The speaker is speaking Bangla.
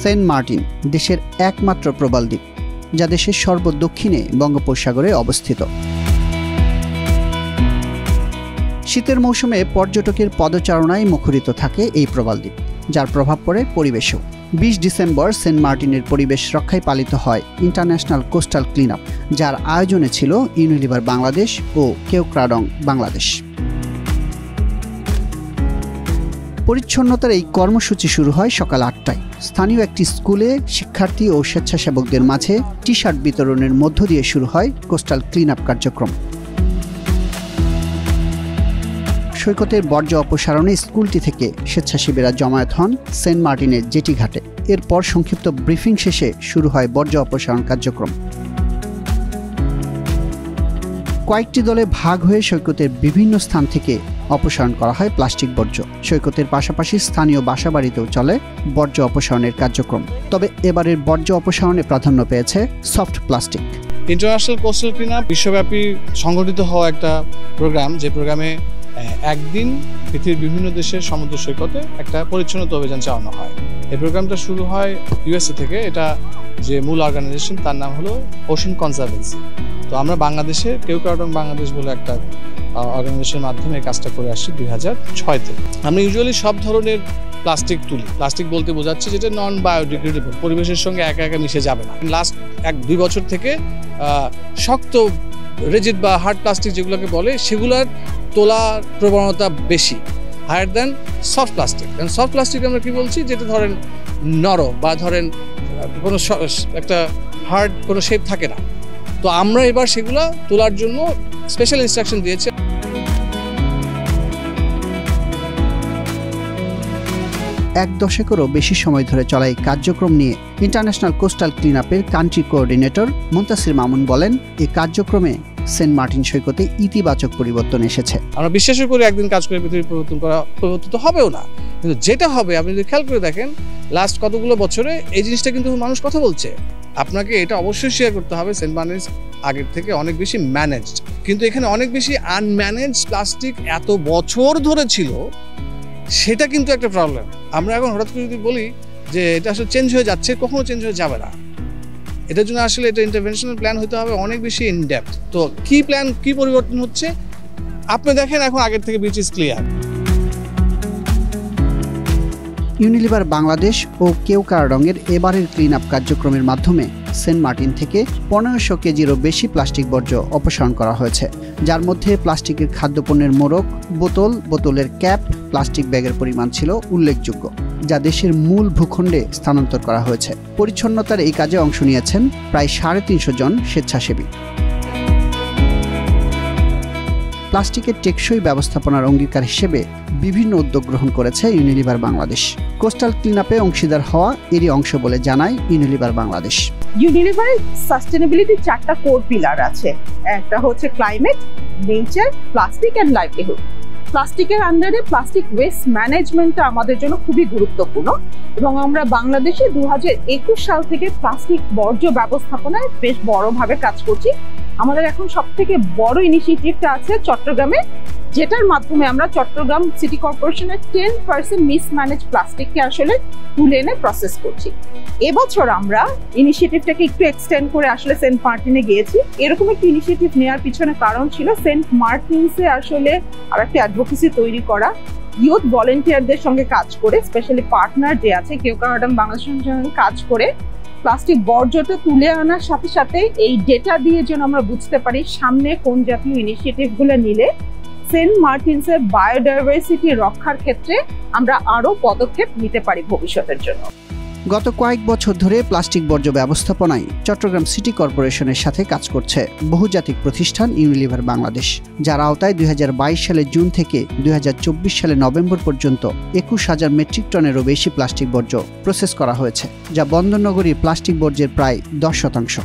সেন্ট মার্টিন দেশের একমাত্র প্রবাল দ্বীপ, যা দেশের সর্বদক্ষিণে বঙ্গোপসাগরে অবস্থিত। শীতের মৌসুমে পর্যটকের পদচারণায় মুখরিত থাকে এই প্রবাল দ্বীপ, যার প্রভাব পড়ে পরিবেশেও। 20 ডিসেম্বর সেন্ট মার্টিনের পরিবেশ রক্ষায় পালিত হয় ইন্টারন্যাশনাল কোস্টাল ক্লিন আপ, যার আয়োজনে ছিল ইউনিলিভার বাংলাদেশ ও কেওক্রাডং বাংলাদেশ। পরিচ্ছন্নতার এই কর্মসূচি শুরু হয় সকাল 8টায়। স্থানীয় একটি স্কুলে শিক্ষার্থী ও স্বেচ্ছাসেবকদের মাঝে টি শার্ট বিতরণের মধ্য দিয়ে শুরু হয় কোস্টাল ক্লিন আপ কার্যক্রম। সৈকতের বর্জ্য অপসারণে স্কুলটি থেকে স্বেচ্ছাসেবীরা জমায়েত হন সেন্ট মার্টিনের জেটি ঘাটে। এরপর সংক্ষিপ্ত ব্রিফিং শেষে শুরু হয় বর্জ্য অপসারণ কার্যক্রম। কয়েকটি দলে ভাগ হয়ে সৈকতের বিভিন্ন স্থান থেকে অপসারণ করা হয় প্লাস্টিক বর্জ্য। সৈকতের পাশাপাশি স্থানীয় বাসাবাড়িতেও চলে বর্জ্য অপসারণের কার্যক্রম। তবে এবারের বর্জ্য অপসারণে প্রাধান্য পেয়েছে soft plastic. International coastal clean up বিশ্বব্যাপী সংগঠিত হওয়া একটা প্রোগ্রাম, যে প্রোগ্রামে একদিন পৃথিবীর বিভিন্ন দেশের সমুদ্র সৈকতে একটা পরিচ্ছন্নতা অভিযান চালানো হয়। এই প্রোগ্রামটা শুরু হয় ইউএসএ থেকে। এটা যে মূল অর্গানাইজেশন, তার নাম হলো ওশান কনজারভেন্সি। তো আমরা বাংলাদেশে কেওক্রাডং বাংলাদেশ বলে একটা অর্গানাইজেশনের মাধ্যমে এই কাজটা করে আসছি 2006 থেকে। আমরা ইউজুয়ালি সব ধরনের প্লাস্টিক তুলি। প্লাস্টিক বলতে বোঝাচ্ছে যেটা নন বায়োডিগ্রেডেবল, পরিবেশের সঙ্গে একা একা মিশে যাবে না। লাস্ট 1-2 বছর থেকে শক্ত রিজিড বা হার্ড প্লাস্টিক যেগুলোকে বলে, সেগুলোর তোলার প্রবণতা বেশি, হায়ার দ্যান সফট প্লাস্টিক। কারণ সফট প্লাস্টিক আমরা কি বলছি, যেটা ধরেন নরম বা ধরেন কোনো একটা হার্ড কোনো শেপ থাকে না। তো আমরা এবার সেগুলো তোলার জন্য স্পেশাল ইনস্ট্রাকশন দিয়েছি। এক দশকেরও বেশি সময় ধরে চলা এই কার্যক্রম নিয়ে ইন্টারন্যাশনাল কোস্টাল ক্লিন আপের কান্ট্রি কোঅর্ডিনেটর মুনতাসির মামুন বলেন, এই কার্যক্রমে সেন্ট মার্টিন সৈকতে ইতিবাচক পরিবর্তন এসেছে। আমরা বিশ্বাস করি একদিন কাজ করে পৃথিবী পরিবর্তিত হবেও না, কিন্তু যেটা হবে আপনি যদি খেয়াল করে দেখেন লাস্ট কতগুলো বছরে এই জিনিসটা কিন্তু মানুষ কথা বলছে। আপনাকে এটা অবশ্যই শেয়ার করতে হবে, সেন্ট মার্টিন আগের থেকে অনেক বেশি ম্যানেজড, কিন্তু এখানে অনেক বেশি আনম্যানেজড প্লাস্টিক এত বছর ধরে ছিল, সেটা কিন্তু একটা প্রবলেম। আমরা এখন হঠাৎ করে যদি বলি যে এটা আসলে চেঞ্জ হয়ে যাচ্ছে, কখনো চেঞ্জ হয়ে যাবে না। এটার জন্য আসলে এটা ইন্টারভেনশনাল প্ল্যান হতে হবে অনেক বেশি ইন ডেপথ। তো কি প্ল্যান, কি পরিবর্তন হচ্ছে আপনি দেখেন, এখন আগের থেকে beach is clear. Unilever Bangladesh ও কেওক্রাডংয়ের এবারের ক্লিন আপ কার্যক্রমের মাধ্যমে সেন্ট মার্টিন থেকে 1500 কেজিরও বেশি প্লাস্টিক বর্জ্য অপসারণ করা হয়েছে, যার মধ্যে প্লাস্টিকের খাদ্যপণ্যের মোড়ক, বোতলের ক্যাপ, প্লাস্টিক ব্যাগের পরিমাণ ছিল উল্লেখযোগ্য, যা দেশের মূল ভূখণ্ডে স্থানান্তর করা হয়েছে। পরিচ্ছন্নতার এই কাজে অংশ নিয়েছেন প্রায় 350 জন স্বেচ্ছাসেবী। প্লাস্টিকের টেকসই ব্যবস্থাপনার অঙ্গীকার হিসেবে বিভিন্ন উদ্যোগ গ্রহণ করেছে ইউনিলিভার বাংলাদেশ। কোস্টাল ক্লিন আপে অংশীদার হওয়া এরই অংশ বলে জানায় ইউনিলিভার বাংলাদেশ। ইউনিলিভারের সাস্টেনেবিলিটি 4টা কোর পিলার আছে। একটা হচ্ছে climate, nature, plastic and livelihood. প্লাস্টিকের আন্ডারে প্লাস্টিক ওয়েস্ট ম্যানেজমেন্টটা আমাদের জন্য খুবই গুরুত্বপূর্ণ, এবং আমরা বাংলাদেশে 2021 সাল থেকে প্লাস্টিক বর্জ্য ব্যবস্থাপনায় বেশ বড়ভাবে কাজ করছি। আমাদের এখন সবথেকে বড় ইনিশিয়েটিভটা আছে চট্টগ্রামে, যেটার মাধ্যমে আমরা চট্টগ্রাম সিটি কর্পোরেশনের 10% মিসম্যানেজ প্লাস্টিককে আসলে তুলে এনে প্রসেস করছি। এবছর আমরা ইনিশিয়েটিভটাকে একটু এক্সটেন্ড করে আসলে সেন্ট মার্টিনে গিয়েছি। এরকম একটি ইনিশিয়েটিভ নেওয়ার পিছনে কারণ ছিল সেন্ট মার্টিনসে আসলে আর একটা অ্যাডভোকেসি তৈরি করা, ইউথ ভলেন্টিয়ারদের সঙ্গে কাজ করে, স্পেশালি পার্টনার যে আছে কেওক্রাডং বাংলাদেশের সঙ্গে কাজ করে প্লাস্টিক বর্জ্যটা তুলে আনার সাথে সাথে এই ডেটা দিয়ে যেন আমরা বুঝতে পারি সামনে কোন জাতীয় ইনিশিয়েটিভগুলো নিলে সেন্ট মার্টিনসের বায়োডাইভার্সিটি রক্ষার ক্ষেত্রে আমরা আরও পদক্ষেপ নিতে পারি ভবিষ্যতের জন্য। গত কয়েক বছর ধরে প্লাস্টিক বর্জ্য ব্যবস্থাপনায় চট্টগ্রাম সিটি কর্পোরেশনের সাথে কাজ করছে বহুজাতিক প্রতিষ্ঠান ইউনিলিভার বাংলাদেশ, যার আওতায় 2022 সালের জুন থেকে 2024 সালের নভেম্বর পর্যন্ত 21,000 মেট্রিক টনেরও বেশি প্লাস্টিক বর্জ্য প্রসেস করা হয়েছে, যা বন্দরনগরীর প্লাস্টিক বর্জ্যের প্রায় 10%।